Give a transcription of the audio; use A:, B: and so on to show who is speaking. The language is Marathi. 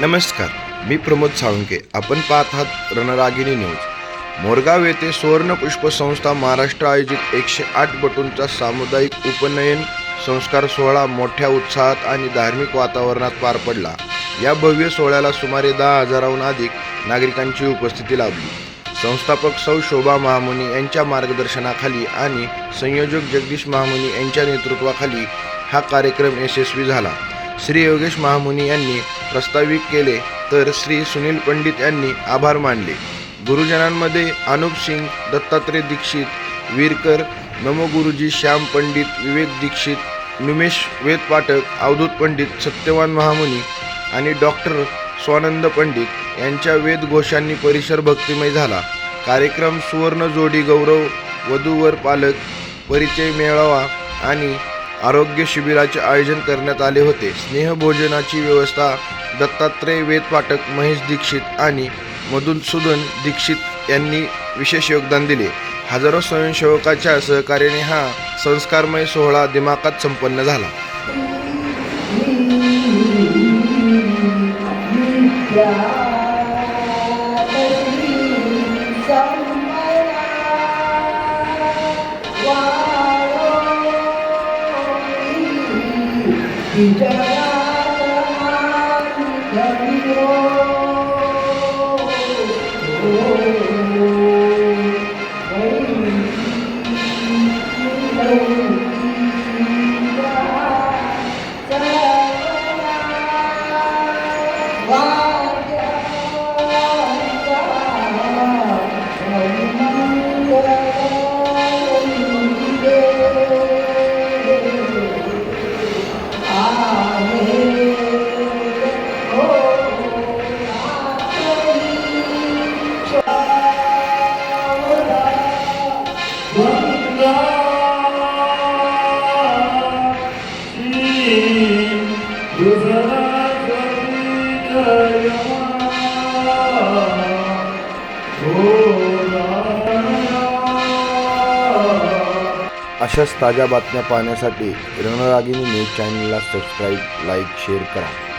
A: नमस्कार, मी प्रमोद साळुंके. आपण पाहत आहात रणरागिणी न्यूज. मोरगाव येथे सुवर्ण पुष्प संस्था महाराष्ट्र आयोजित 108 बटूंचा सामुदायिक उपनयन संस्कार सोहळा मोठ्या उत्साहात आणि धार्मिक वातावरणात पार पडला. या भव्य सोहळ्याला सुमारे 10,000हून अधिक नागरिकांची उपस्थिती लाभली. संस्थापक सौ शोभा महामुनी यांच्या मार्गदर्शनाखाली आणि संयोजक जगदीश महामुनी यांच्या नेतृत्वाखाली हा कार्यक्रम यशस्वी झाला. श्री योगेश महामुनी यांनी प्रस्तावित केले तर श्री सुनील पंडित यांनी आभार मानले. गुरुजनांमध्ये अनुप सिंग, दत्तात्रय दीक्षित, वीरकर, नमो गुरुजी, श्याम पंडित, विवेक दीक्षित, निमेश वेद पाठक, अवधूत पंडित, सत्यवान महामुनी आणि डॉक्टर स्वानंद पंडित यांच्या वेद घोषांनी परिसर भक्तिमय झाला. कार्यक्रम सुवर्ण जोडी गौरव, वधूवर पालक परिचय मेळावा आणि आरोग्य शिबिराचे आयोजन करण्यात आले होते. स्नेहभोजनाची व्यवस्था दत्तात्रय वेद पाठक, महेश दीक्षित आणि मधुसूदन दीक्षित यांनी विशेष योगदान दिले. हजारो स्वयंसेवकाच्या सहकार्याने हा संस्कारमय सोहळा दिमाखात संपन्न झाला. अशाच ताज्या बातम्या पाहण्यासाठी रणरागिणी न्यूज चॅनलला सबस्क्राईब, लाईक, शेअर करा.